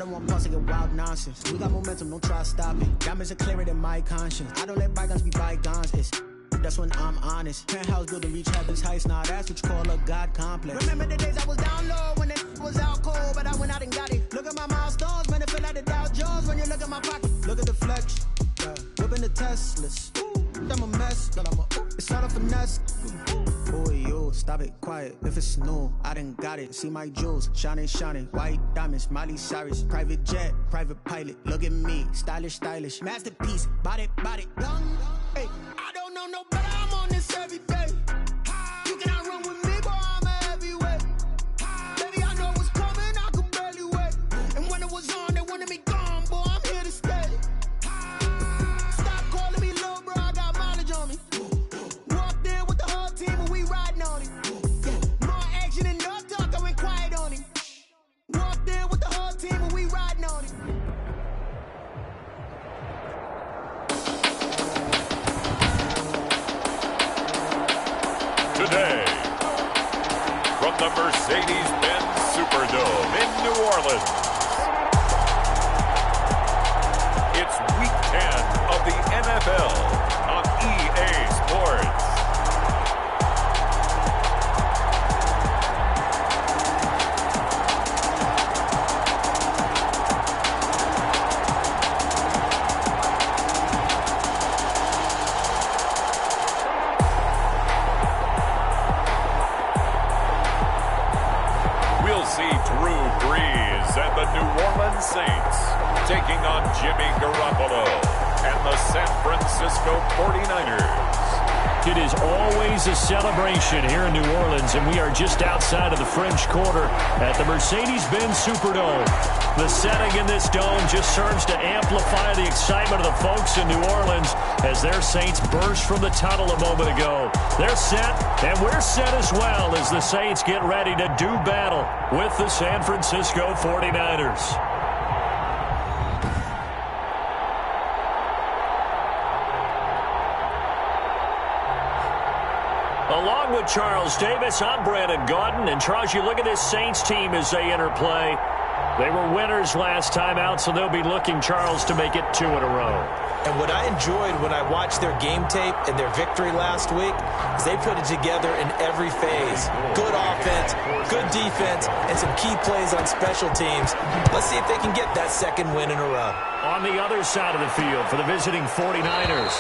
don't want pause to get wild nonsense. We got momentum, don't try to stop it. Diamonds are clearer than my conscience. I don't let bygones be bygones. That's when I'm honest. Penthouse built to reach heaven's heights. Now that's what you call a God complex. Remember the days I was down low when it was out cold, but I went out and got it. Look at my milestones, man, it feel like the Dow Jones when you look at my pocket. Look at the flex, whipping the Teslas. I'm a mess, but it's all a finesse. Oh, yo, stop it, quiet. If it's new, I done got it. See my jewels, shining, shining. White diamonds, Miley Cyrus. Private jet, private pilot. Look at me, stylish, stylish. Masterpiece, body, young. Hey, I don't know no better. I'm on this every day. You cannot run with me, boy. I'm a heavyweight. Baby, I know what's coming. I could barely wait. And when it was on, they wanted me gone, boy. I'm here to stay. Stop calling me little bro. I got mileage on me. Walked in with the whole team and we riding on it. More action and no talk. I went quiet on him. Walked in with the whole team and we riding on it. Today, from the Mercedes-Benz Superdome in New Orleans, it's Week 10 of the NFL on EA Sports. And the New Orleans Saints taking on Jimmy Garoppolo and the San Francisco 49ers. It is always a celebration here in New Orleans, and we are just outside of the French Quarter at the Mercedes-Benz Superdome. The setting in this dome just serves to amplify the excitement of the folks in New Orleans as their Saints burst from the tunnel a moment ago. They're set, and we're set as well as the Saints get ready to do battle with the San Francisco 49ers. Along with Charles Davis, I'm Brandon Gaudin. And Charles, you look at this Saints team as they interplay. They were winners last time out, so they'll be looking, Charles, to make it 2 in a row. And what I enjoyed when I watched their game tape and their victory last week is they put it together in every phase. Good offense, good defense, and some key plays on special teams. Let's see if they can get that second win in a row. On the other side of the field for the visiting 49ers.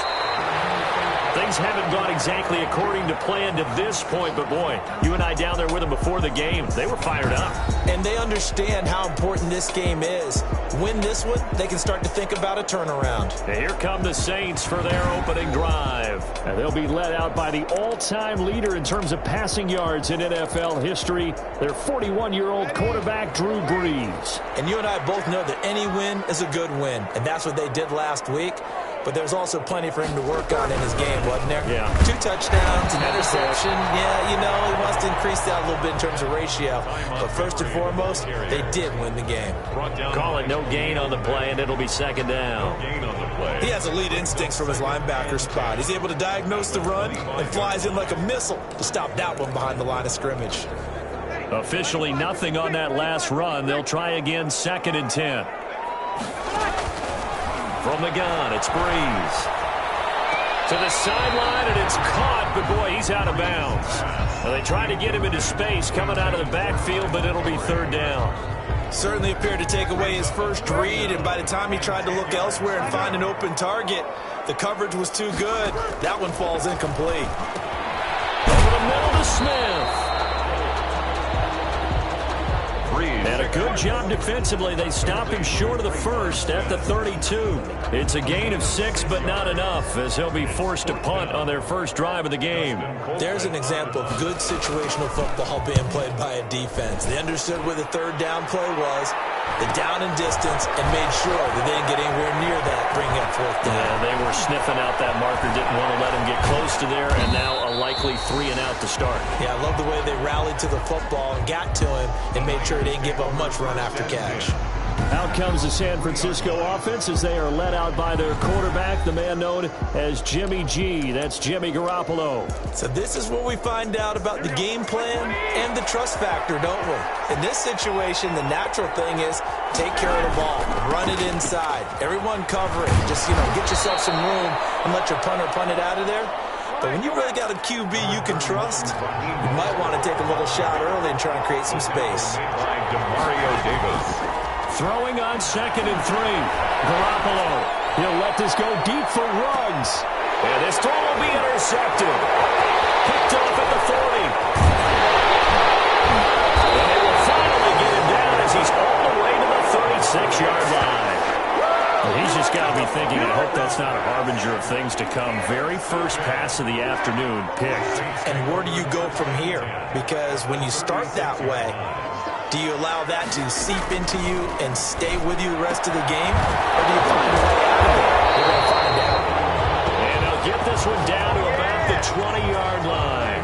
Things haven't gone exactly according to plan to this point, but boy, you and I down there with them before the game, they were fired up. And they understand how important this game is. Win this one, they can start to think about a turnaround. And here come the Saints for their opening drive. And they'll be led out by the all-time leader in terms of passing yards in NFL history, their 41-year-old quarterback, Drew Brees. And you and I both know that any win is a good win, and that's what they did last week. But there's also plenty for him to work on in his game, wasn't there? Yeah. 2 touchdowns, an interception. Yeah, you know, he wants to increase that a little bit in terms of ratio. But first and foremost, they did win the game. Call it no gain on the play, and it'll be second down. He has elite instincts from his linebacker spot. He's able to diagnose the run and flies in like a missile to stop that one behind the line of scrimmage. Officially nothing on that last run. They'll try again, 2nd and 10. From the gun, it's Brees. To the sideline, and it's caught, but boy, he's out of bounds. Now, they tried to get him into space coming out of the backfield, but it'll be 3rd down. Certainly appeared to take away his first read, and by the time he tried to look elsewhere and find an open target, the coverage was too good. That one falls incomplete. Over the middle to Smith. And a good job defensively. They stop him short of the first at the 32. It's a gain of 6, but not enough, as they'll be forced to punt on their first drive of the game. There's an example of good situational football being played by a defense. They understood where the 3rd down play was, the down and distance, and made sure that they didn't get anywhere near that, bringing up 4th down. Yeah, they were sniffing out that marker, didn't want to let him get close to there, and now a likely 3 and out to start. Yeah, I love the way they rallied to the football and got to him and made sure he didn't give up much run after catch. Out comes the San Francisco offense as they are led out by their quarterback, the man known as Jimmy G. That's Jimmy Garoppolo. So this is where we find out about the game plan and the trust factor, don't we? In this situation, the natural thing is take care of the ball, run it inside. Everyone cover it. Just, get yourself some room and let your punter punt it out of there. But when you really got a QB you can trust, you might want to take a little shot early and try and create some space. Throwing on 2nd and 3. Garoppolo. He'll let this go deep for Ruggs. And this throw will be intercepted. Picked off at the 40. And they will finally get him down as he's all the way to the 36-yard line. Well, he's just got to be thinking, I hope that's not a harbinger of things to come. Very first pass of the afternoon picked. And where do you go from here? Because when you start that way, do you allow that to seep into you and stay with you the rest of the game? Or do you find a way out of it? We're going to find out. And they'll get this one down to about the 20-yard line.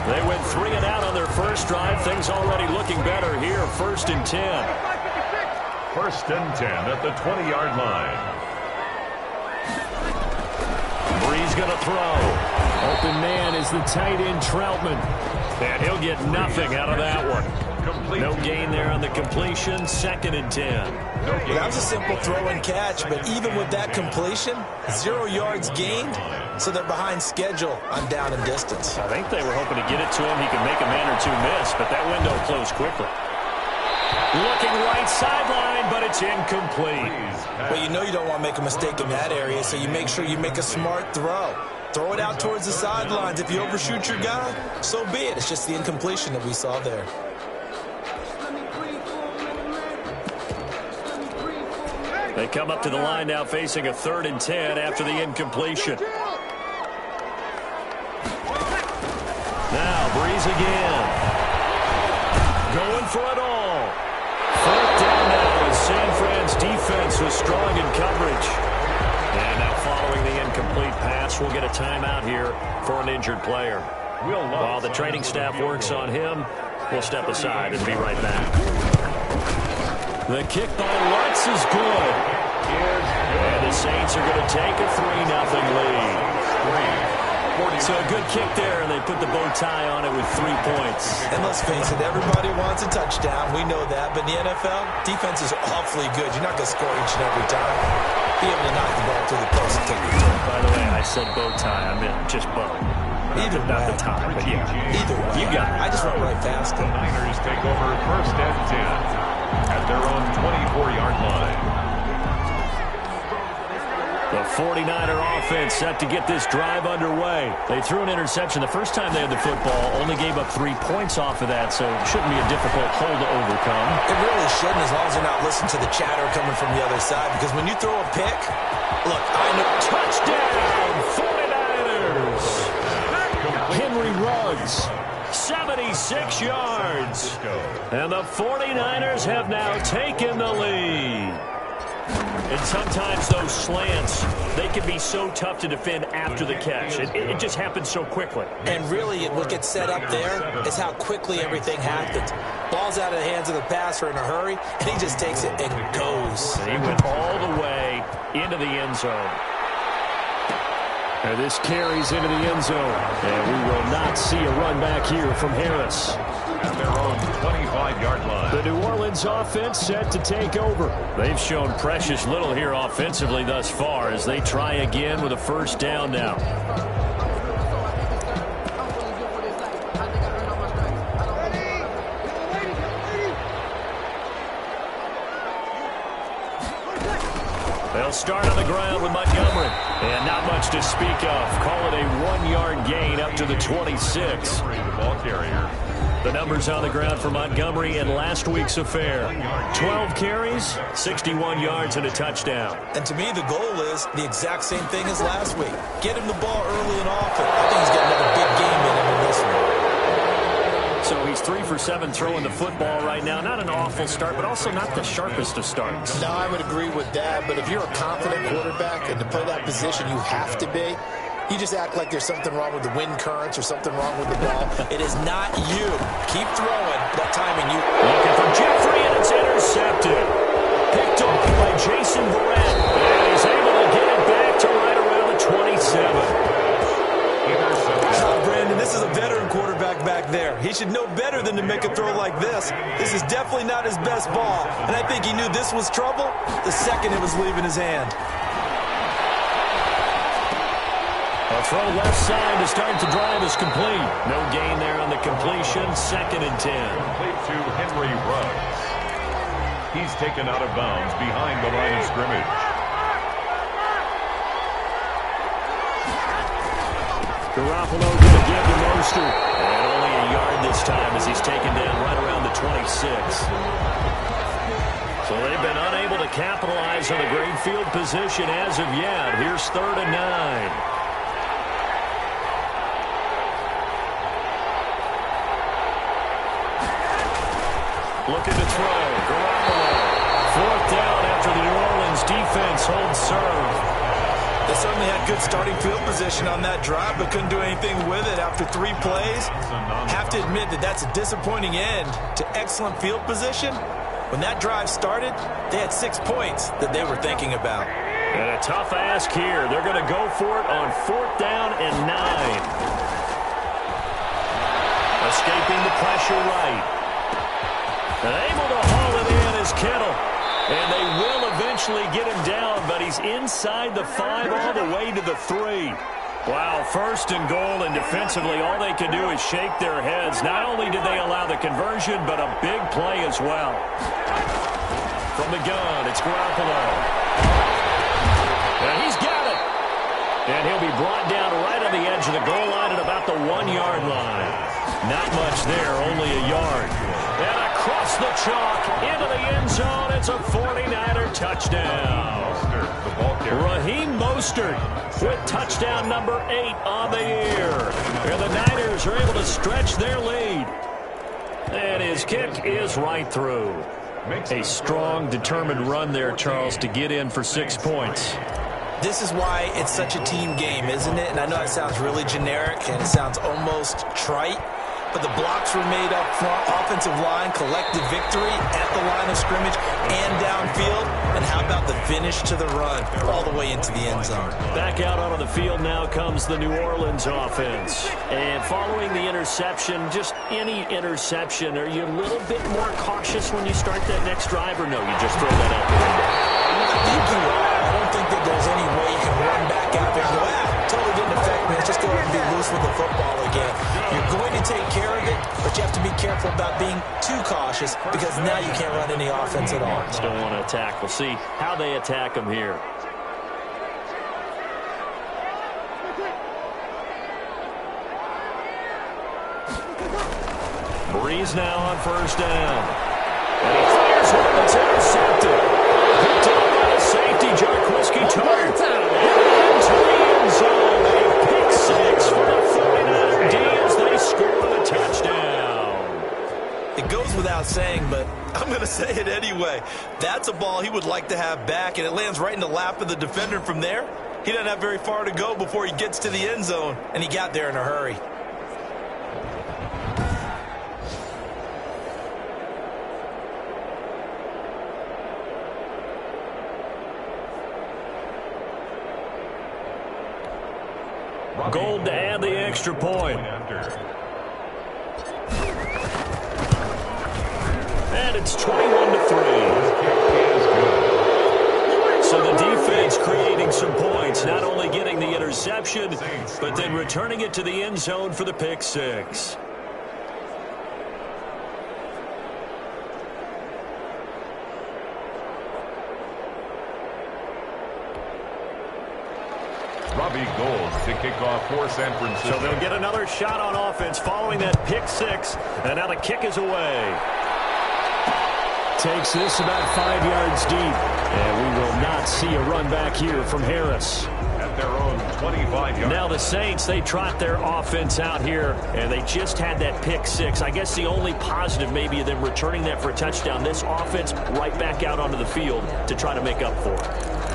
They went 3 and out on their first drive. Things already looking better here. 1st and 10. 1st and 10 at the 20-yard line. Brees going to throw. Open man is the tight end Troutman. And he'll get nothing out of that one. No gain there on the completion. 2nd and 10. Well, that was a simple throw and catch, but even with that completion, 0 yards gained, so they're behind schedule on down and distance. I think they were hoping to get it to him. He could make a man or two miss, but that window closed quickly. Looking right sideline, but it's incomplete. Well, you know you don't want to make a mistake in that area, so you make sure you make a smart throw. Throw it out towards the sidelines. If you overshoot your guy, so be it. It's just the incompletion that we saw there. They come up to the line now facing a 3rd and 10 after the incompletion. Now Brees again. Going for it all. 4th down now as San Fran's defense was strong in coverage. And now following the incomplete pass, we'll get a timeout here for an injured player. While the training staff works on him, we'll step aside and be right back. The kick by Lutz is good. And the Saints are going to take a 3-0 lead. So a good kick there, and they put the bow tie on it with 3 points. And let's face it, everybody wants a touchdown. We know that. But in the NFL, defense is awfully good. You're not going to score each and every time. Be able to knock the ball through the post and take the return. By the way, I said bow tie. I meant just bow. Not the tie, but yeah. Either way. You got it. I just went right past it. The Niners take over 1st and 10 at their own 24-yard line. The 49er offense set to get this drive underway. They threw an interception the first time they had the football, only gave up 3 points off of that, so it shouldn't be a difficult hole to overcome. It really shouldn't, as long as you're not listening to the chatter coming from the other side, because when you throw a pick, look, I know. Touchdown, 49ers! Henry Ruggs, 76 yards. And the 49ers have now taken the lead. And sometimes those slants, they can be so tough to defend after the catch. It just happens so quickly. And really, what gets set up there is how quickly everything happens. Ball's out of the hands of the passer in a hurry, and he just takes it and goes. And he went all the way into the end zone. And this carries into the end zone. And we will not see a run back here from Harris. At their own 25-yard line. The New Orleans offense set to take over. They've shown precious little here offensively thus far as they try again with a 1st down now. They'll start on the ground with Montgomery. And not much to speak of. Call it a 1-yard gain up to the 26. The ball carrier. The numbers on the ground for Montgomery in last week's affair. 12 carries, 61 yards, and a touchdown. And to me, the goal is the exact same thing as last week. Get him the ball early and often. I think he's got another big game in him in this one. So he's 3 for 7 throwing the football right now. Not an awful start, but also not the sharpest of starts. No, I would agree with that. But if you're a confident quarterback and to play that position, you have to be. You just act like there's something wrong with the wind currents or something wrong with the ball. It is not you. Keep throwing. That timing, you. Looking for Jeffrey, and it's intercepted. Picked should know better than to make a throw like this. This is definitely not his best ball, and I think he knew this was trouble the second it was leaving his hand. A throw left side to start the drive is complete. No gain there on the completion. 2nd and 10. Complete to Henry Ruggs. He's taken out of bounds behind the line of scrimmage. Garoppolo going to give to Mostert. And only a yard this time as he's taken down right around the 26. So they've been unable to capitalize on a great field position as of yet. Here's 3rd and 9. Looking to throw. Garoppolo. 4th down after the New Orleans defense holds serve. They certainly had good starting field position on that drive, but couldn't do anything with it after 3 plays. Have to admit that that's a disappointing end to excellent field position. When that drive started, they had 6 points that they were thinking about. And a tough ask here. They're going to go for it on 4th down and 9. Escaping the pressure right. And able to haul it in is Kittle. And they will eventually get him down, but he's inside the 5 all the way to the 3. Wow, 1st and goal, and defensively all they can do is shake their heads. Not only did they allow the conversion, but a big play as well. From the gun, it's Garoppolo. And he's got it. And he'll be brought down right on the edge of the goal line at about the 1-yard line. Not much there, only a yard. And across the chalk, into the end zone, it's a 49er touchdown. Raheem Mostert with touchdown number 8 on the year. And the Niners are able to stretch their lead. And his kick is right through. A strong, determined run there, Charles, to get in for 6 points. This is why it's such a team game, isn't it? And I know it sounds really generic and it sounds almost trite, but the blocks were made up front, offensive line, collective victory at the line of scrimmage and downfield. And how about the finish to the run all the way into the end zone? Back out onto the field now comes the New Orleans offense. And following the interception, just any interception, are you a little bit more cautious when you start that next drive, or no, you just throw that out the window? I think you are. I don't think that there's any way you can run back out there and go, totally didn't affect me. Let's just go ahead and be loose with the football again. You're going to take care of it, but you have to be careful about being too cautious because now you can't run any offense at all. Just don't want to attack. We'll see how they attack them here. Breeze now on 1st down. And he fires one that's intercepted. Picked up by the safety, Jarquiski Tart. Into the end zone. A pick 6 for the 49er D as they score the touchdown. It goes without saying, but I'm going to say it anyway. That's a ball he would like to have back, and it lands right in the lap of the defender from there. He doesn't have very far to go before he gets to the end zone, and he got there in a hurry. Gold to add the extra point. And it's 21-3. So the defense creating some points, not only getting the interception, but then returning it to the end zone for the pick 6. Robbie Gould to kick off for San Francisco. So they'll get another shot on offense following that pick 6. And now the kick is away. Takes this about 5 yards deep. And we will not see a run back here from Harris. At their own 25 yards. Now the Saints, they trot their offense out here, and they just had that pick 6. I guess the only positive maybe of them returning that for a touchdown. This offense right back out onto the field to try to make up for it.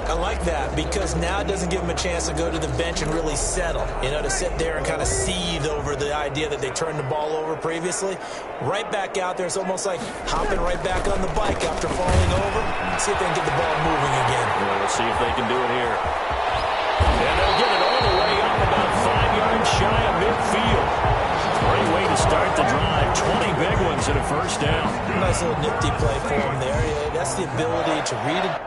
I like that because now it doesn't give them a chance to go to the bench and really settle, to sit there and kind of seethe over the idea that they turned the ball over previously. Right back out there, it's almost like hopping right back on the bike after falling over. See if they can get the ball moving again. Well, we'll see if they can do it here. And they'll get it all the way up about 5 yards shy of midfield. Great way to start the drive. 20 big ones and a first down. Nice little nifty play for him there. Yeah, that's the ability to read it.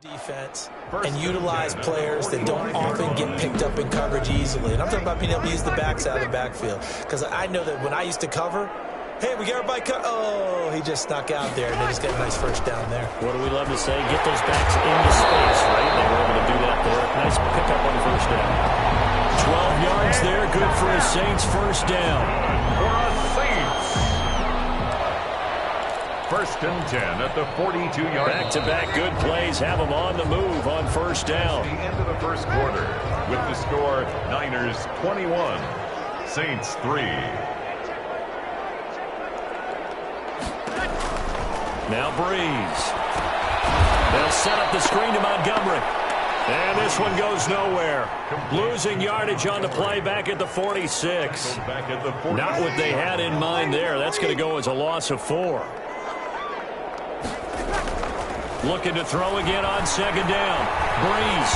Defense and utilize players that don't often get picked up in coverage easily. And I'm talking about being able to use the backside of the backfield. Because I know that when I used to cover, hey, we got everybody cut. Oh, he just snuck out there, and they just got a nice first down there. What do we love to say? Get those backs into space, right? They were able to do that there. Nice pickup on first down. 12 yards there, good for a Saints first down. For a Saints. First and 10 at the 42-yard line. Back-to-back good plays have them on the move on first down. The end of the first quarter with the score Niners 21, Saints 3. Now Breeze. They'll set up the screen to Montgomery. And this one goes nowhere. Losing yardage on the play back at the 46. Not what they had in mind there. That's going to go as a loss of 4. Looking to throw again on second down. Breeze.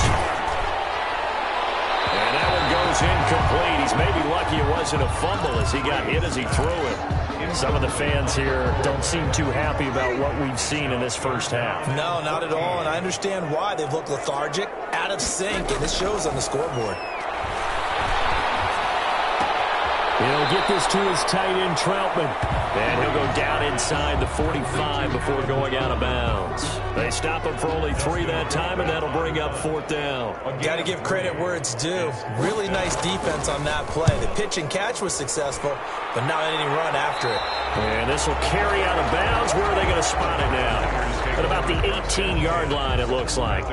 And that one goes incomplete. He's maybe lucky it wasn't a fumble as he got hit as he threw it. Some of the fans here don't seem too happy about what we've seen in this first half. No, not at all, and I understand why. They've looked lethargic, out of sync, and this shows on the scoreboard. He'll get this to his tight end, Troutman. And he'll go down inside the 45 before going out of bounds. They stop him for only 3 that time, and that'll bring up 4th down. Got to give credit where it's due. Really nice defense on that play. The pitch and catch was successful, but not any run after it. And this will carry out of bounds. Where are they going to spot it now? At about the 18-yard line, it looks like.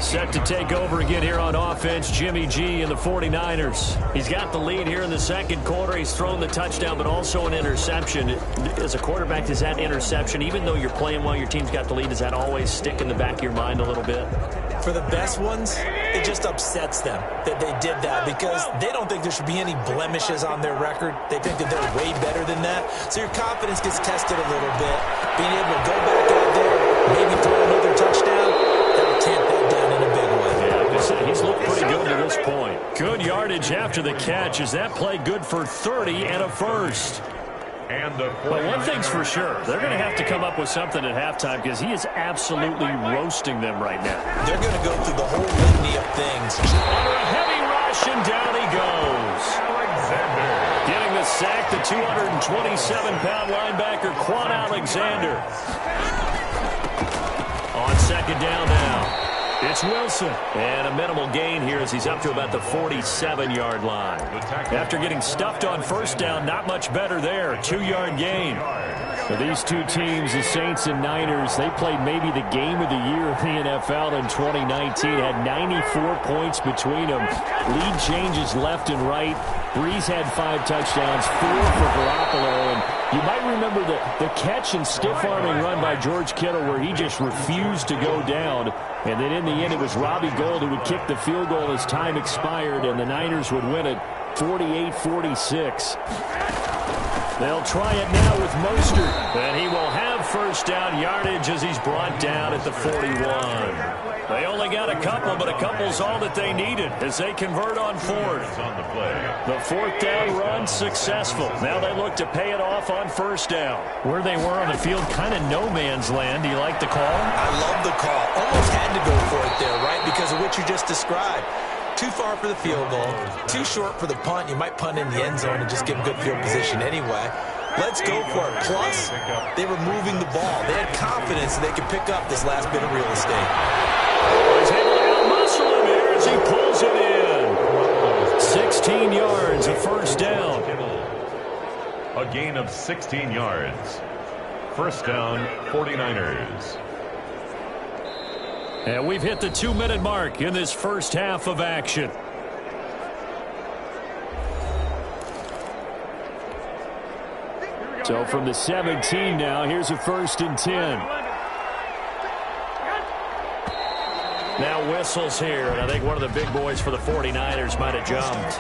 Set to take over again here on offense, Jimmy G and the 49ers. He's got the lead here in the second quarter. He's thrown the touchdown, but also an interception. As a quarterback, does that interception, even though you're playing while your team's got the lead, does that always stick in the back of your mind a little bit? For the best ones, it just upsets them that they did that because they don't think there should be any blemishes on their record. They think that they're way better than that. So your confidence gets tested a little bit. Being able to go back out there, maybe throw another touchdown, that'll tamp that down in a big way. Yeah, he's looked pretty good to this point. Good yardage after the catch. Is that play good for 30 and a first? But one thing's for sure, they're going to have to come up with something at halftime because he is absolutely roasting them right now. They're going to go through the whole litany of things. Under a heavy rush, and down he goes. Getting the sack, the 227-pound linebacker, Quan Alexander. On second down now. It's Wilson. And a minimal gain here as he's up to about the 47-yard line. After getting stuffed on first down, not much better there. 2-yard gain. For these two teams, the Saints and Niners, they played maybe the game of the year in the NFL in 2019. Had 94 points between them. Lead changes left and right. Breeze had 5 touchdowns, 4 for Garoppolo. And you might remember the catch and stiff-arming run by George Kittle where he just refused to go down. And then in the end, it was Robbie Gould who would kick the field goal as time expired, and the Niners would win it 48-46. They'll try it now with Mostert. And he will have first down yardage as he's brought down at the 41. They only got a couple, but a couple's all that they needed as they convert on 4th. The 4th down run successful. Now they look to pay it off on first down. Where they were on the field, kind of no man's land. Do you like the call? I love the call. Almost had to go for it there, right, because of what you just described. Too far for the field goal, too short for the punt. You might punt in the end zone and just give them good field position anyway. Let's go for it. Plus, they were moving the ball. They had confidence that they could pick up this last bit of real estate. He's able to out-muscle him here as he pulls it in. 16 yards, a first down. A gain of 16 yards. First down, 49ers. And we've hit the 2-minute mark in this first half of action. So from the 17 now, here's a 1st and 10. Now whistles here, and I think one of the big boys for the 49ers might have jumped.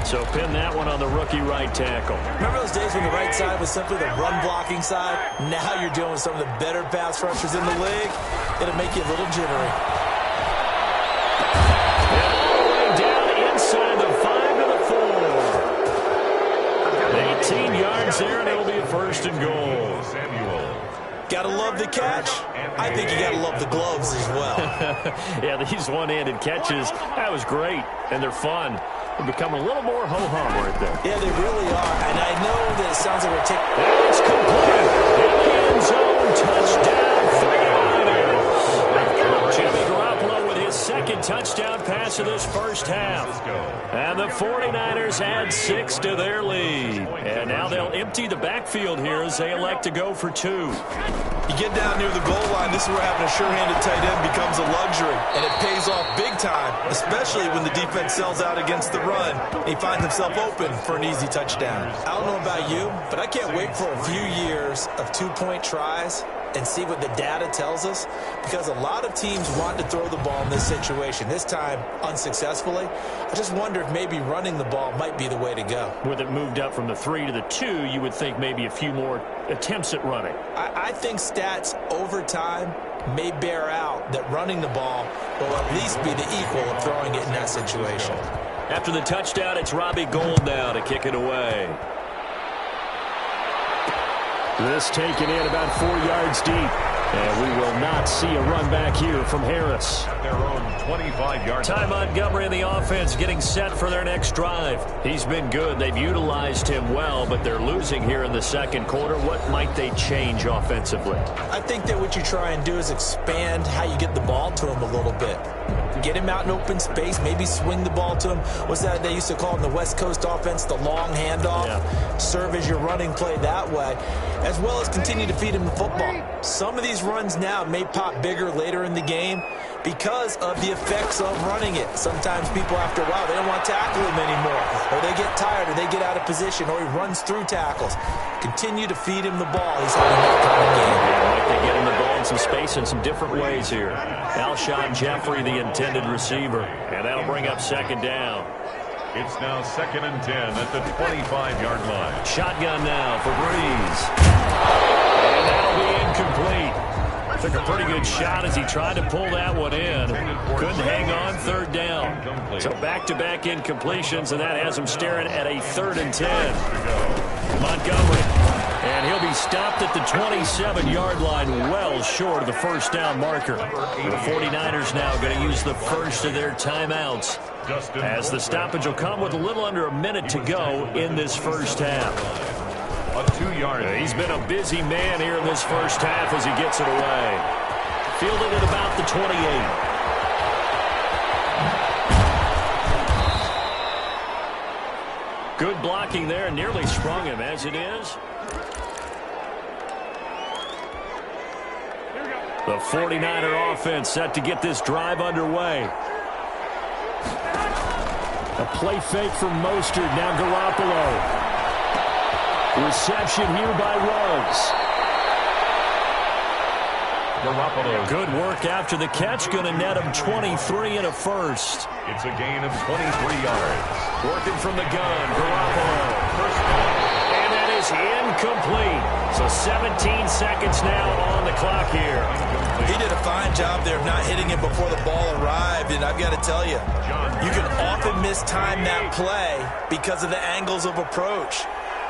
So pin that one on the rookie right tackle. Remember those days when the right side was simply the run-blocking side? Now you're dealing with some of the better pass rushers in the league. It'll make you a little jittery. And all the way down inside the 5 to the 4. 18 yards there, and it'll be a 1st and goal. Gotta love the catch. I think you gotta love the gloves as well. Yeah, these one-handed catches, that was great, and they're fun. They're becoming a little more ho-hum right there. Yeah, they really are. And I know that it sounds like we're taking... It's complete. In the end zone, touchdown, 49ers. Jimmy Garoppolo with his 2nd touchdown pass of this first half. And the 49ers add 6 to their lead. And now they'll empty the backfield here as they elect to go for 2. You get down near the goal line, this is where having a sure-handed tight end becomes a luxury. And it pays off big time, especially when the defense sells out against the run. He finds himself open for an easy touchdown. I don't know about you, but I can't wait for a few years of 2-point tries and see what the data tells us, because a lot of teams want to throw the ball in this situation, this time unsuccessfully. I just wonder if maybe running the ball might be the way to go. With it moved up from the 3 to the 2, you would think maybe a few more attempts at running. I think stats over time may bear out that running the ball will at least be the equal of throwing it in that situation. After the touchdown, it's Robbie Gould now to kick it away. This taken in about 4 yards deep. And we will not see a run back here from Harris. Their own 25-yard. Ty Montgomery and the offense getting set for their next drive. He's been good. They've utilized him well, but they're losing here in the 2nd quarter. What might they change offensively? I think that what you try and do is expand how you get the ball to him a little bit. Get him out in open space, maybe swing the ball to him. What's that they used to call in the West Coast offense, the long handoff? Yeah. Serve as your running play that way, as well as continue to feed him the football. Some of these runs now may pop bigger later in the game because of the effects of running it. Sometimes people, after a while, they don't want to tackle him anymore, or they get tired, or they get out of position, or he runs through tackles. Continue to feed him the ball. He's having that kind of game. Like they get him the ball in some space in some different ways here. Alshon Jeffrey, the intended receiver, and that'll bring up 2nd down. It's now 2nd and 10 at the 25-yard line. Shotgun now for Breeze. And that'll be incomplete. Took a pretty good shot as he tried to pull that one in. Couldn't hang on, 3rd down. So back-to-back incompletions, and that has him staring at a 3rd and 10. Montgomery. And he'll be stopped at the 27-yard line, well short of the 1st down marker. The 49ers now going to use the first of their timeouts, as the stoppage will come with a little under a minute to go in this first half. A 2-yard. He's been a busy man here in this first half as he gets it away. Fielded at about the 28. Good blocking there, nearly sprung him as it is. The 49er offense set to get this drive underway. A play fake from Mostert, now Garoppolo. Reception here by Ruggs. Garoppolo. Good work after the catch, going to net him 23 and a 1st. It's a gain of 23 yards. Working from the gun, Garoppolo. First down. And that is incomplete. So 17 seconds now on the clock here. He did a fine job there of not hitting him before the ball arrived, and I've got to tell you, you can often mistime that play because of the angles of approach.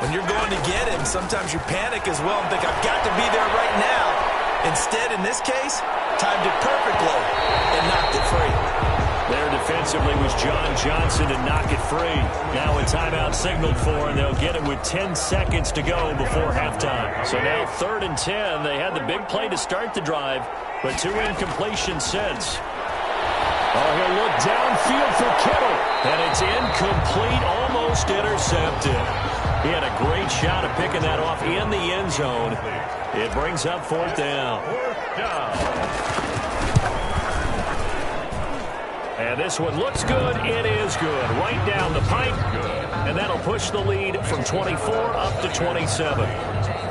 When you're going to get him, sometimes you panic as well and think, I've got to be there right now. Instead, in this case, timed it perfectly and knocked it free. There defensively was John Johnson to knock it free. Now a timeout signaled for, and they'll get it with 10 seconds to go before halftime. So now 3rd and 10. They had the big play to start the drive, but 2 incompletions since. Oh, he'll look downfield for Kittle, and it's incomplete, almost intercepted. He had a great shot at picking that off in the end zone. It brings up 4th down. And this one looks good. It is good. Right down the pipe. And that'll push the lead from 24 up to 27.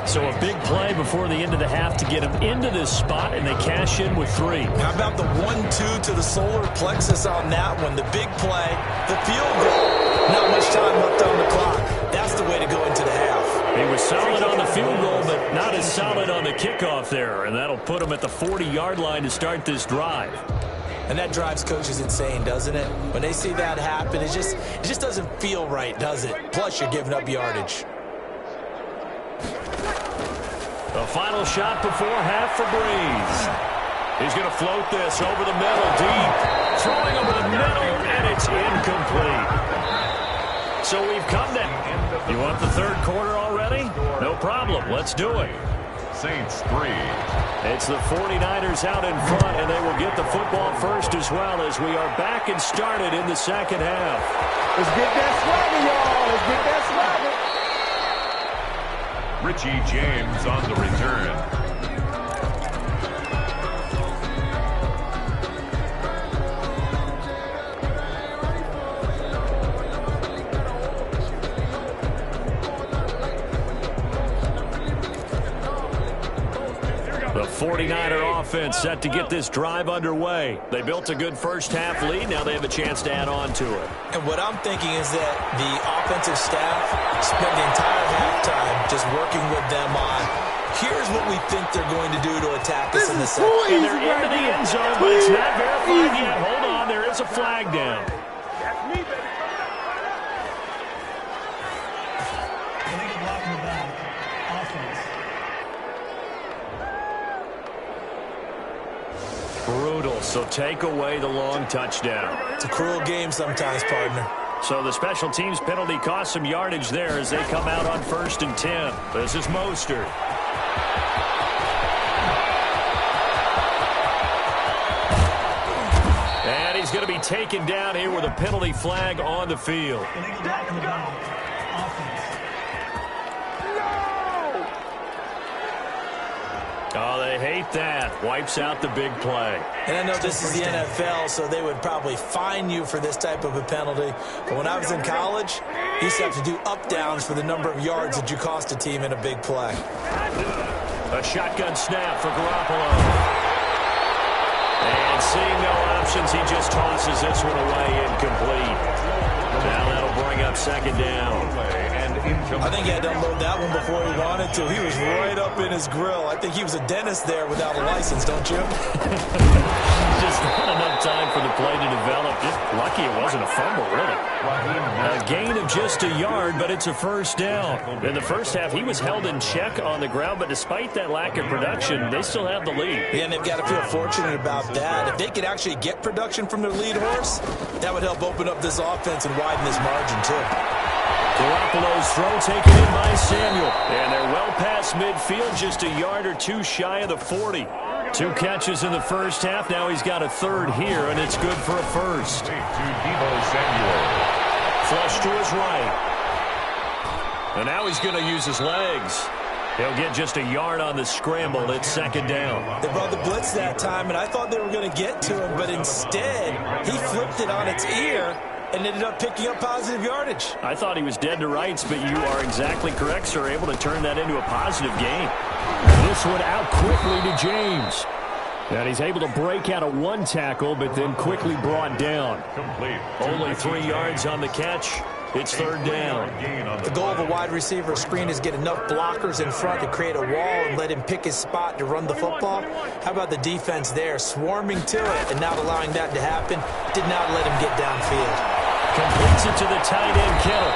So a big play before the end of the half to get them into this spot, and they cash in with 3. How about the 1-2 to the solar plexus on that one? The big play, the field goal. Not much time left on the clock. That's the way to go into the half. He was solid on the field goal, but not as solid on the kickoff there. And that'll put him at the 40-yard line to start this drive. And that drives coaches insane, doesn't it? When they see that happen, it just doesn't feel right, does it? Plus, you're giving up yardage. The final shot before half for Breeze. He's going to float this over the middle, deep. Throwing over the middle, and it's incomplete. So we've come down. You want the third quarter already? No problem. Let's do it. Saints 3. It's the 49ers out in front, and they will get the football first as well as we are back and started in the second half. Let's get that swagger, y'all. Let's get that swagger. Richie James on the return. The 49er offense set to get this drive underway. They built a good first half lead. Now they have a chance to add on to it. And what I'm thinking is that the offensive staff spent the entire halftime just working with them on, here's what we think they're going to do to attack us in the second. And they're into the end zone, but it's not verified yet. Hold on, there is a flag down. That's me, baby. Brutal, so take away the long touchdown. It's a cruel game sometimes, partner. So the special teams penalty cost some yardage there as they come out on 1st and 10. This is Mostert. And he's going to be taken down here with a penalty flag on the field. Oh, they hate that. Wipes out the big play. And I know this is the NFL, so they would probably fine you for this type of a penalty. But when I was in college, you used to have to do up-downs for the number of yards that you cost a team in a big play. A shotgun snap for Garoppolo. And seeing no options, he just tosses this one away incomplete. Now that'll bring up 2nd down. I think he had to unload that one before he wanted to. He was right up in his grill. I think he was a dentist there without a license, don't you? Just not enough time for the play to develop. Just lucky it wasn't a fumble, really. A gain of just a yard, but it's a first down. In the first half, he was held in check on the ground, but despite that lack of production, they still have the lead. Yeah, and they've got to feel fortunate about that. If they could actually get production from their lead horse, that would help open up this offense and widen this margin, too. Garoppolo's throw taken in by Samuel. And they're well past midfield, just a yard or two shy of the 40. 2 catches in the first half. Now he's got a third here, and it's good for a first. To Deebo Samuel. Flush to his right. And now he's going to use his legs. He'll get just a yard on the scramble. It's 2nd down. They brought the blitz that time, and I thought they were going to get to him, but instead he flipped it on its ear and ended up picking up positive yardage. I thought he was dead to rights, but you are exactly correct, sir. Able to turn that into a positive gain. This one out quickly to James. And he's able to break out of 1 tackle, but then quickly brought down. Complete. Only 3 yards on the catch. It's 3rd down. The goal of a wide receiver screen is get enough blockers in front to create a wall and let him pick his spot to run the football. How about the defense there, swarming to it and not allowing that to happen? Did not let him get downfield. Completes it to the tight end, Kittle.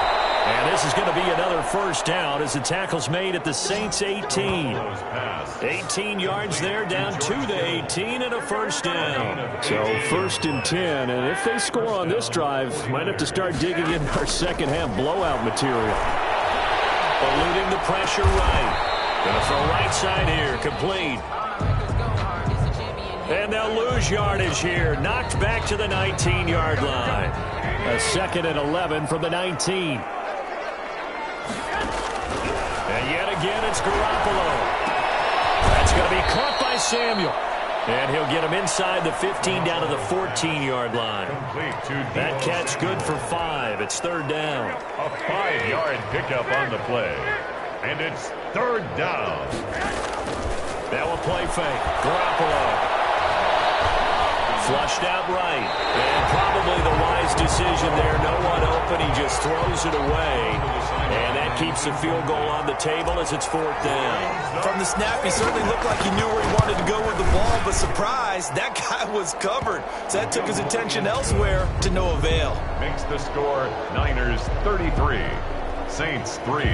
And this is going to be another first down as the tackle's made at the Saints' 18. 18 yards there, down to the 18 and a first down. So 1st and 10, and if they score on this drive, might have to start digging in our second half blowout material. Eluding the pressure right. Going to throw right side here, complete. And they'll lose yardage here. Knocked back to the 19-yard line. A 2nd and 11 from the 19. again. It's Garoppolo. That's going to be caught by Samuel. And he'll get him inside the 15 down to the 14-yard line. That catch good for 5. It's third down. A 5-yard pickup on the play. And it's third down. Now a play fake. Garoppolo. Flushed out right. And probably the wise decision there. No one open. He just throws it away. And that keeps the field goal on the table as it's fourth down. From the snap, he certainly looked like he knew where he wanted to go with the ball, but surprise, that guy was covered. So that took his attention elsewhere to no avail. Makes the score Niners 33, Saints 3.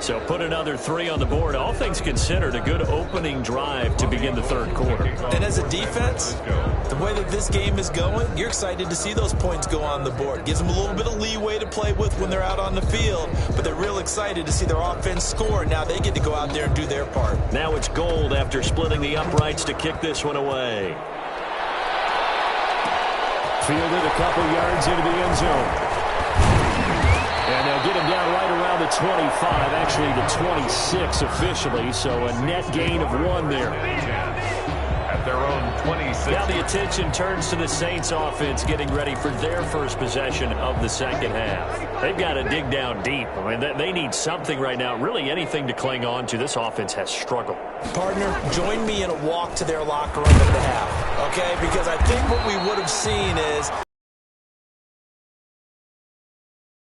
So put another 3 on the board. All things considered, a good opening drive to begin the third quarter. And as a defense, the way that this game is going, you're excited to see those points go on the board. Gives them a little bit of leeway to play with when they're out on the field, but they're real excited to see their offense score. Now they get to go out there and do their part. Now it's Gold after splitting the uprights to kick this one away. Fielded a couple yards into the end zone. And they'll get him down right around the 25, actually the 26 officially, so a net gain of 1 there. At their own 26. Now the attention turns to the Saints offense getting ready for their first possession of the second half. They've got to dig down deep. I mean, they need something right now, really anything to cling on to. This offense has struggled. Partner, join me in a walk to their locker room at the half, okay? Because I think what we would have seen is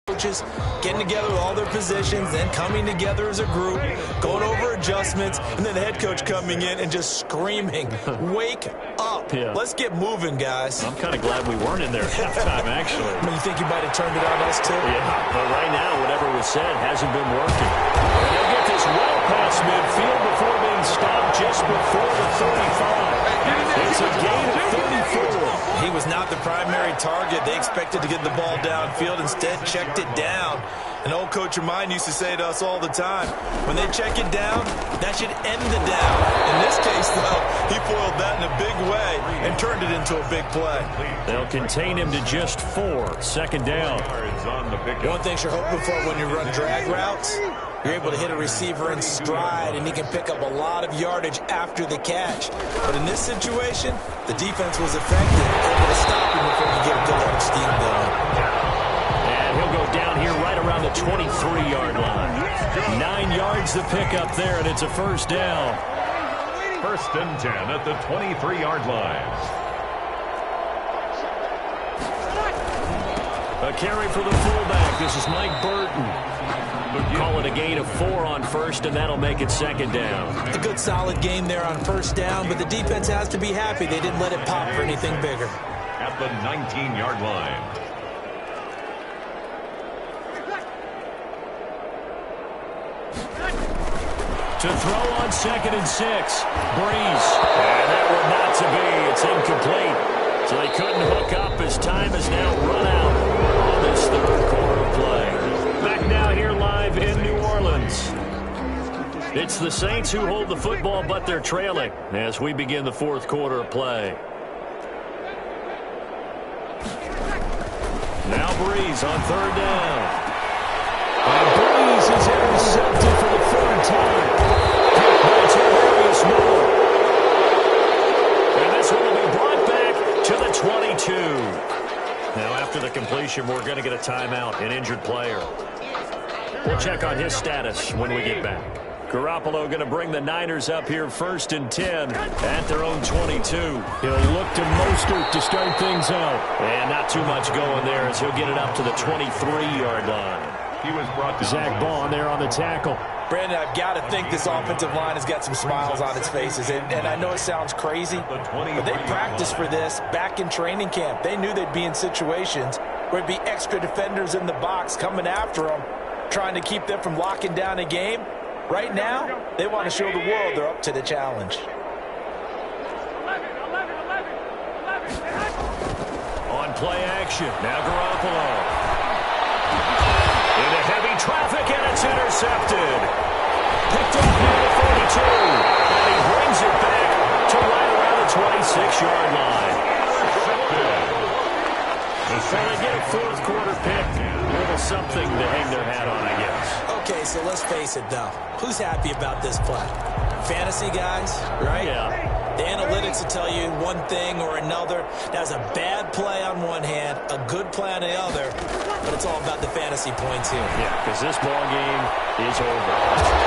coaches getting together with all their positions, then coming together as a group, going over adjustments, and then the head coach coming in and just screaming, wake up. Yeah. Let's get moving, guys. I'm kind of glad we weren't in there at halftime, actually. I mean, you think you might have turned it on us, too? Yeah, but right now, whatever was said hasn't been working. And they'll get this well past midfield before being stopped just before the 35. It's a gain of 34. He was not the primary target. They expected to get the ball downfield. Instead, checked it down. An old coach of mine used to say to us all the time, when they check it down, that should end the down. In this case, though, he foiled that in a big way and turned it into a big play. They'll contain him to just 4. Second down. One thing you're hoping for when you run drag routes, you're able to hit a receiver in stride, and he can pick up a lot of yardage after the catch. But in this situation, the defense was effective, able to stop him before he could get a good head of steam going. And he'll go down here right around the 23-yard line. 9 yards to pick up there, and it's a first down. First and 10 at the 23-yard line. A carry for the fullback. This is Mike Burton. Call it a gain of 4 on first, and that'll make it second down. A good solid game there on first down, but the defense has to be happy they didn't let it pop for anything bigger. At the 19-yard line. To throw on 2nd and 6. Breeze. And that one not to be. It's incomplete. So they couldn't hook up as time has now run out on this third quarter of play. Back now here live in New Orleans. It's the Saints who hold the football, but they're trailing as we begin the fourth quarter of play. Now Breeze on third down. And Breeze is intercepted for the third time. And this one will be brought back to the 22. Now, after the completion, we're going to get a timeout, an injured player. We'll check on his status when we get back. Garoppolo going to bring the Niners up here first and 10 at their own 22. He'll look to Mostert to start things out. And not too much going there as he'll get it up to the 23-yard line. He was brought to Zach Bond there on the tackle. Brandon, I've got to think this offensive line has got some smiles on its faces. And I know it sounds crazy, but they practiced for this back in training camp. They knew they'd be in situations where there'd be extra defenders in the box coming after them, trying to keep them from locking down a game. Right now, they want to show the world they're up to the challenge. On play action, now Garoppolo. Into heavy traffic, and it's intercepted. Picked up near the 42, and he brings it back to right around the 26-yard line. So they get a fourth quarter pick. A little something to hang So let's face it, though. Who's happy about this play? Fantasy guys, right? Yeah. The analytics will tell you one thing or another. That's a bad play on one hand, a good play on the other, but it's all about the fantasy points here. Yeah, because this ball game is over.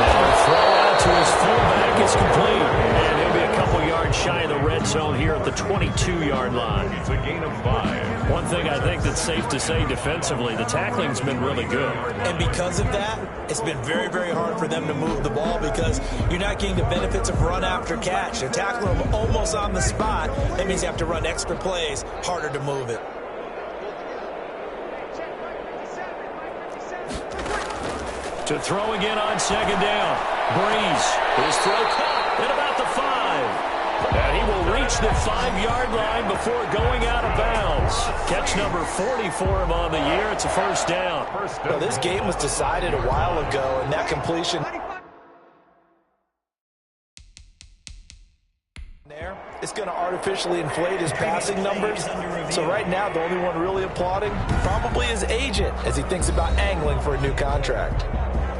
Now the throw out to his fullback is complete, and he'll be a couple yards shy of the red zone here at the 22-yard line. It's a gain of 5. One thing I think that's safe to say defensively, the tackling's been really good. And because of that, it's been very, very hard for them to move the ball because you're not getting the benefits of run after catch. They're tackling them almost on the spot. That means you have to run extra plays, harder to move it. To throw again on second down. Breeze. His throw caught at about the 5. And he will reach the 5-yard line before going out of bounds. Catch number 40 for him on the year. It's a first down. Well, this game was decided a while ago, and that completion there, it's going to artificially inflate his passing numbers. So right now, the only one really applauding probably his agent as he thinks about angling for a new contract.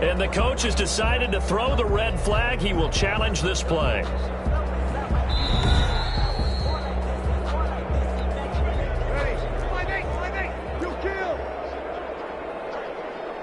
And the coach has decided to throw the red flag. He will challenge this play.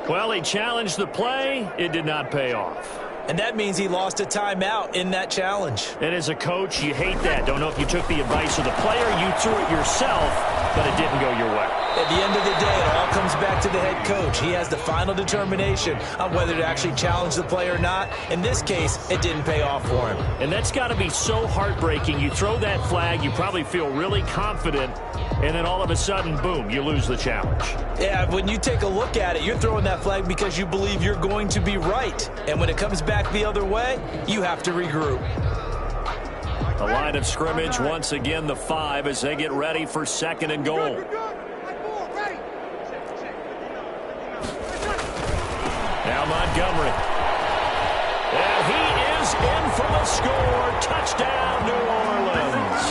Well, he challenged the play. It did not pay off. And that means he lost a timeout in that challenge. And as a coach, you hate that. Don't know if you took the advice of the player, you threw it yourself, but it didn't go your way. At the end of the day, it all comes back to the head coach. He has the final determination on whether to actually challenge the play or not. In this case, it didn't pay off for him. And that's got to be so heartbreaking. You throw that flag, you probably feel really confident, and then all of a sudden, boom, you lose the challenge. Yeah, when you take a look at it, you're throwing that flag because you believe you're going to be right. And when it comes back the other way, you have to regroup. The line of scrimmage, once again, the 5 as they get ready for second and goal. Now Montgomery. And he is in for the score. Touchdown, New Orleans.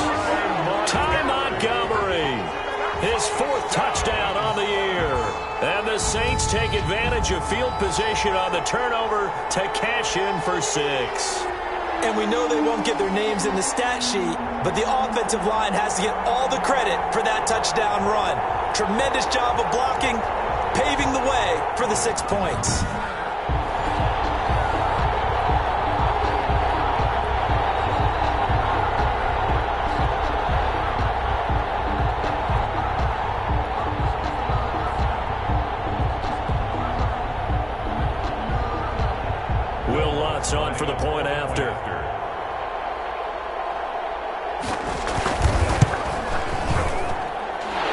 Ty Montgomery. His 4th touchdown on the year. And the Saints take advantage of field position on the turnover to cash in for 6. And we know they won't get their names in the stat sheet, but the offensive line has to get all the credit for that touchdown run. Tremendous job of blocking, paving the way for the 6 points. On for the point after.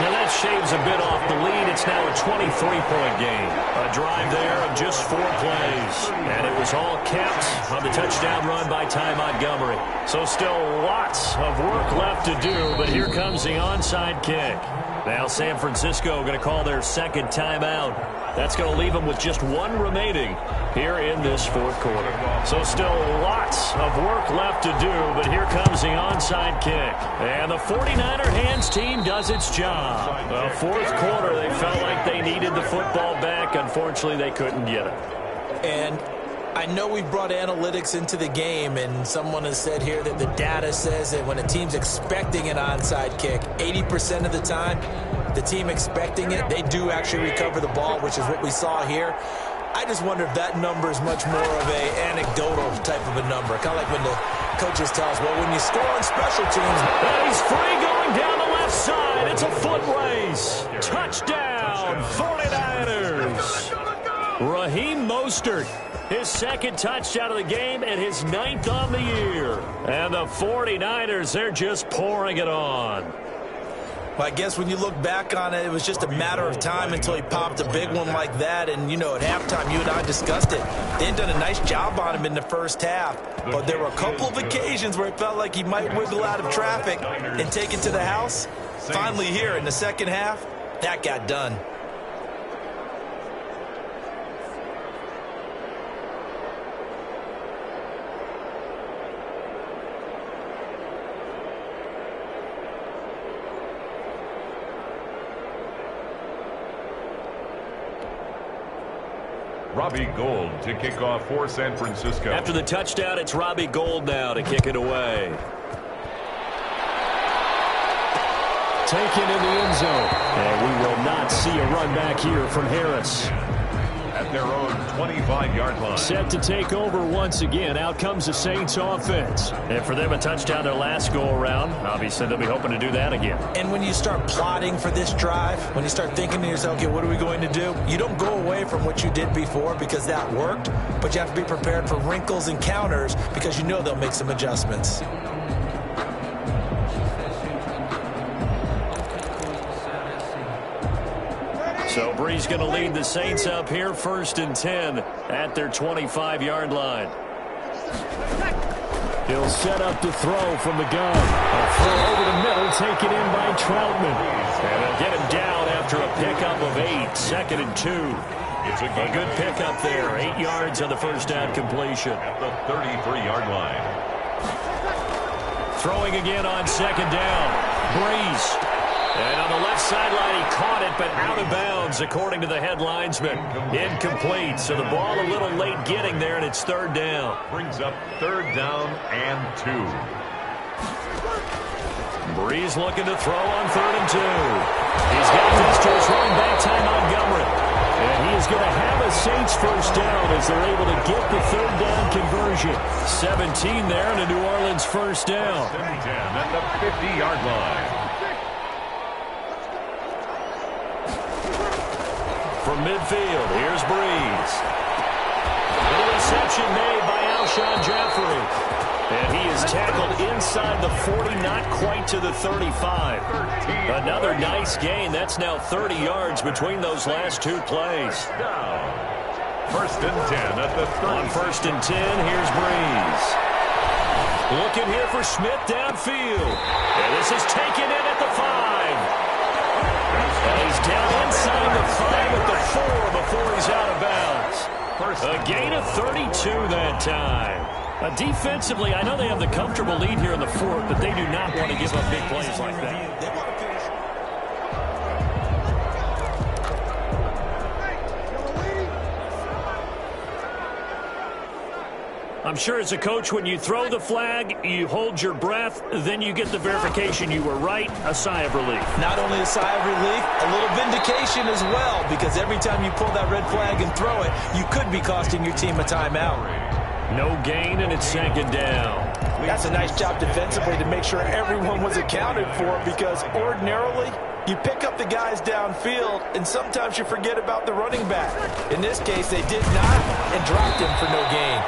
Now that shaves a bit off the lead. It's now a 23-point game. A drive there of just 4 plays. And it was all kept on the touchdown run by Ty Montgomery. So still lots of work left to do, but here comes the onside kick. Now San Francisco going to call their second timeout. That's going to leave them with just 1 remaining here in this 4th quarter. So still lots of work left to do, but here comes the onside kick. And the 49er hands team does its job. The 4th quarter, they felt like they needed the football back. Unfortunately, they couldn't get it. And I know we brought analytics into the game, and someone has said here that the data says that when a team's expecting an onside kick, 80% of the time, the team expecting it, they do actually recover the ball, which is what we saw here. I just wonder if that number is much more of a anecdotal type of a number. Kind of like when the coaches tell us, well, when you score on special teams. And he's free going down the left side. It's a foot race. Touchdown, 49ers. Raheem Mostert, his 2nd touchdown of the game and his 9th on the year. And the 49ers, they're just pouring it on. Well, I guess when you look back on it, it was just a matter of time until he popped a big one like that. And, you know, at halftime, you and I discussed it. They had done a nice job on him in the first half. But there were a couple of occasions where it felt like he might wiggle out of traffic and take it to the house. Finally here in the second half, that got done. Robbie Gould to kick off for San Francisco. After the touchdown, it's Robbie Gould now to kick it away. Taken in the end zone. And we will not see a run back here from Harris. At their own 25-yard line. Set to take over once again. Out comes the Saints offense. And for them, a touchdown their last go-around. Obviously, they'll be hoping to do that again. And when you start plotting for this drive, when you start thinking to yourself, okay, what are we going to do? You don't go away from what you did before because that worked, but you have to be prepared for wrinkles and counters because you know they'll make some adjustments. So Bree's going to lead the Saints up here, 1st and 10 at their 25-yard line. He'll set up to throw from the gun. A throw over the middle, taken in by Troutman. And they'll get him down after a pickup of 8, 2nd and 2. It's a good pickup there, 8 yards on the first down completion. At the 33-yard line. Throwing again on 2nd down. Breeze. And on the left sideline, he caught it, but out of bounds, according to the head linesman. Incomplete, so the ball a little late getting there, and it's 3rd down. Brings up 3rd down and 2. Breeze looking to throw on 3rd and 2. He's got this to his running back, Ty Montgomery. And he is going to have a Saints first down as they're able to get the 3rd down conversion. 17 there, and a New Orleans first down. 10 at the 50-yard line. From midfield, here's Breeze. The reception made by Alshon Jeffrey. And he is tackled inside the 40, not quite to the 35. Another nice gain. That's now 30 yards between those last 2 plays. 1st and 10 at the 30. On 1st and 10, here's Breeze. Looking here for Smith downfield. And this is taken in at the 5. He's down inside the 5 at the 4 before he's out of bounds. A gain of 32 that time. Defensively, I know they have the comfortable lead here in the 4th, but they do not want to give up big plays like that. They want to finish. I'm sure as a coach, when you throw the flag, you hold your breath, then you get the verification you were right, a sigh of relief. Not only a sigh of relief, a little vindication as well, because every time you pull that red flag and throw it, you could be costing your team a timeout. No gain, and it's 2nd down. That's a nice job defensively to make sure everyone was accounted for, because ordinarily, you pick up the guys downfield, and sometimes you forget about the running back. In this case, they did not, and dropped him for no gain.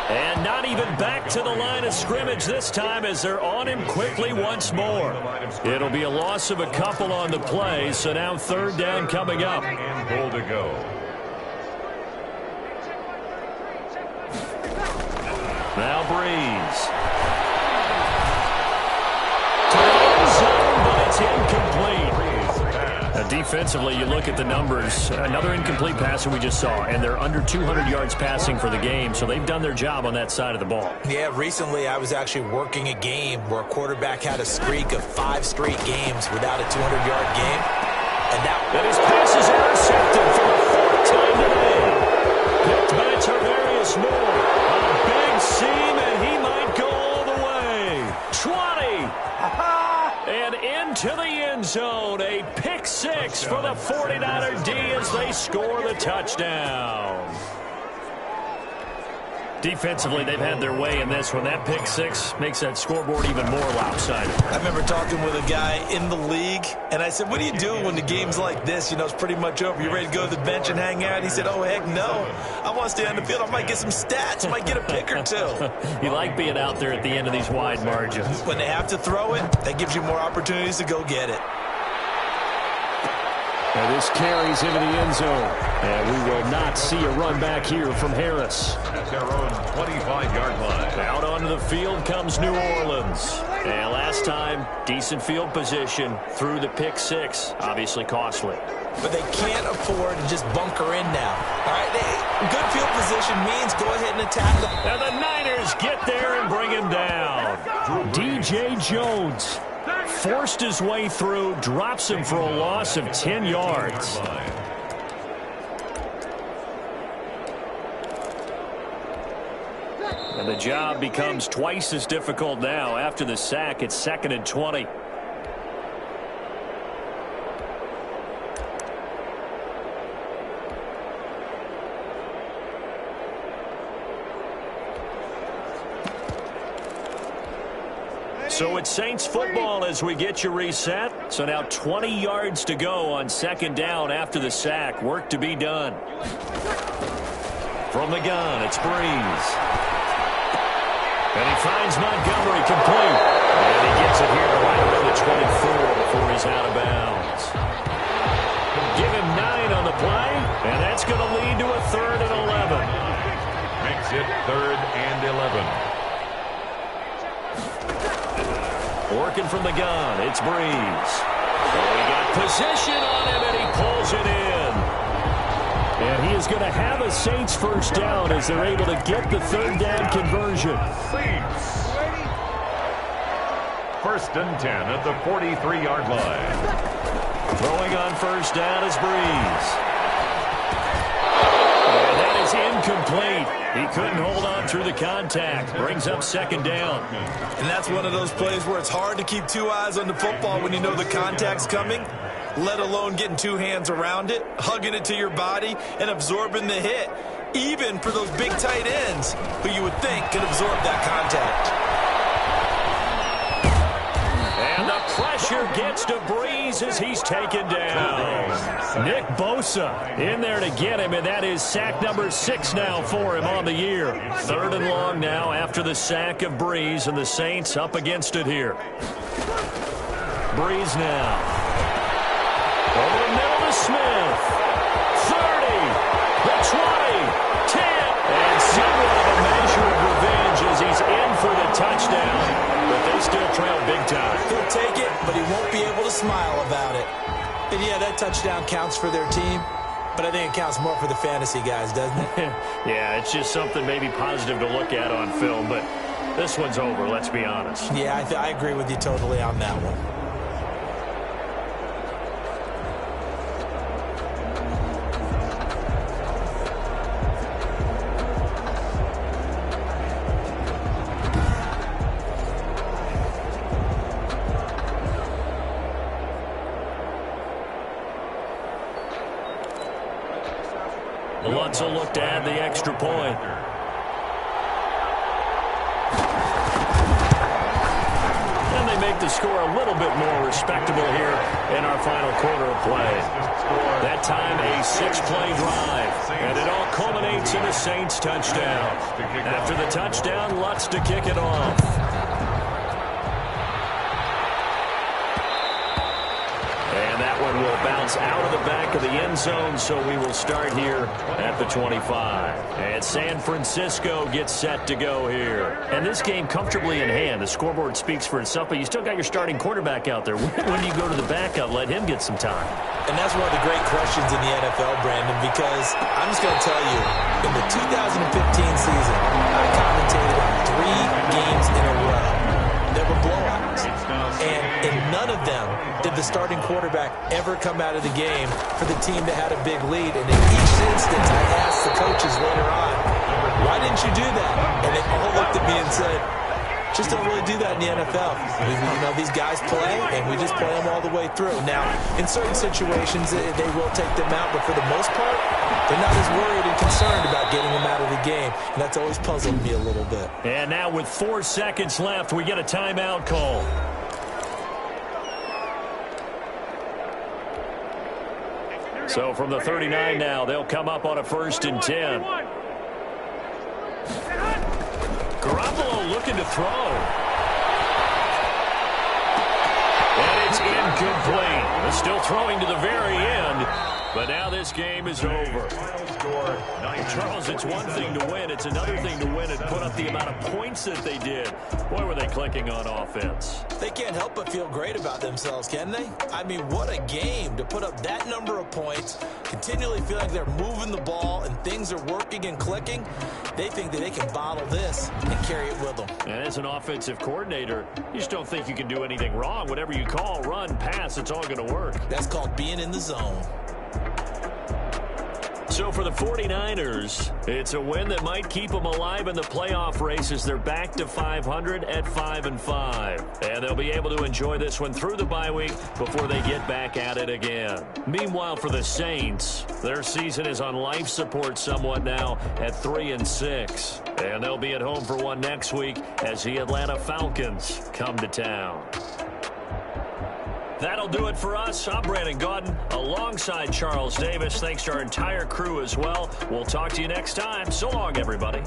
And not even back to the line of scrimmage this time as they're on him quickly once more. It'll be a loss of a couple on the play, so now 3rd down coming up. And goal to go. Now Breeze. To the end zone, but it's incomplete. Defensively, you look at the numbers. Another incomplete pass that we just saw, and they're under 200 yards passing for the game, so they've done their job on that side of the ball. Yeah, recently I was actually working a game where a quarterback had a streak of 5 straight games without a 200-yard game. And his pass is intercepted for the 4th time today. Picked by Tarvarius Moore. A big seam, and he might go all the way. 20. And into the end zone. A pick 6 for the 49er D as they score the touchdown. Defensively, they've had their way in this one. That pick 6 makes that scoreboard even more lopsided. I remember talking with a guy in the league, and I said, what do you do when the game's like this? You know, it's pretty much over. You ready to go to the bench and hang out? He said, oh, heck no. I want to stay on the field. I might get some stats. I might get a pick or 2. You like being out there at the end of these wide margins. When they have to throw it, that gives you more opportunities to go get it. And this carries into the end zone. And we will not see a run back here from Harris. At their own 25-yard line. Out onto the field comes New Orleans. And last time, decent field position through the pick 6. Obviously costly. But they can't afford to just bunker in now. All right, good field position means go ahead and attack them. And the Niners get there and bring him down. DJ Jones forced his way through, drops him for a loss of 10 yards. And the job becomes twice as difficult now. After the sack, it's 2nd and 20. So it's Saints football as we get you reset. So now 20 yards to go on 2nd down after the sack. Work to be done. From the gun, it's Breeze. And he finds Montgomery complete. And he gets it here right around the 24 before he's out of bounds. Give him 9 on the play, and that's going to lead to a 3rd and 11. Makes it 3rd and 11. Working from the gun, it's Breeze. Oh, he got position on him, and he pulls it in. And he is going to have a Saints first down as they're able to get the 3rd down conversion. Saints. 1st and 10 at the 43-yard line. Throwing on 1st down is Breeze. And that is incomplete. He couldn't hold on through the contact. Brings up 2nd down. And that's one of those plays where it's hard to keep 2 eyes on the football when you know the contact's coming, let alone getting 2 hands around it, hugging it to your body, and absorbing the hit, even for those big tight ends who you would think can absorb that contact. And the pressure gets to Breeze as he's taken down. Nick Bosa in there to get him, and that is sack number 6 now for him on the year. 3rd and long now after the sack of Breeze, and the Saints up against it here. Breeze now. Over the middle to Smith. 30, the 20, 10, and somewhat of a measure of revenge as he's in for the touchdown. But they still trail big time. He'll take it, but he won't be able to smile about it. And yeah, that touchdown counts for their team, but I think it counts more for the fantasy guys, doesn't it? Yeah, it's just something maybe positive to look at on film, but this one's over, let's be honest. Yeah, I agree with you totally on that one. Lutz will look to add the extra point. And they make the score a little bit more respectable here in our final quarter of play. That time a 6-play drive, and it all culminates in a Saints touchdown. After the touchdown, Lutz to kick it off. Will bounce out of the back of the end zone, so we will start here at the 25. And San Francisco gets set to go here. And this game comfortably in hand. The scoreboard speaks for itself, but you still got your starting quarterback out there. When do you go to the backup? Let him get some time. And that's one of the great questions in the NFL, Brandon, because I'm just going to tell you, in the 2015 season, I commentated on 3 games in a row. There were blowouts. And in none of them did the starting quarterback ever come out of the game for the team that had a big lead. And in each instance, I asked the coaches later on, why didn't you do that? And they all looked at me and said, just don't really do that in the NFL. You know, these guys play, and we just play them all the way through. Now, in certain situations, they will take them out, but for the most part, they're not as worried and concerned about getting them out of the game, and that's always puzzled me a little bit. And now with 4 seconds left, we get a timeout call. So from the 39 now, they'll come up on a 1st and 10. Garoppolo looking to throw. And it's incomplete. They're still throwing to the very end, but now this game is over. Charles, it's one thing to win. It's another thing to win and put up the amount of points that they did. Boy, were they clicking on offense. They can't help but feel great about themselves, can they? I mean, what a game to put up that number of points, continually feel like they're moving the ball and things are working and clicking. They think that they can bottle this and carry it with them. And as an offensive coordinator, you just don't think you can do anything wrong. Whatever you call, run, pass, it's all going to work. That's called being in the zone. So for the 49ers, it's a win that might keep them alive in the playoff race as they're back to 500 at 5-5. And they'll be able to enjoy this one through the bye week before they get back at it again. Meanwhile, for the Saints, their season is on life support somewhat now at 3-6. And they'll be at home for one next week as the Atlanta Falcons come to town. That'll do it for us. I'm Brandon Gaudin alongside Charles Davis. Thanks to our entire crew as well. We'll talk to you next time. So long, everybody.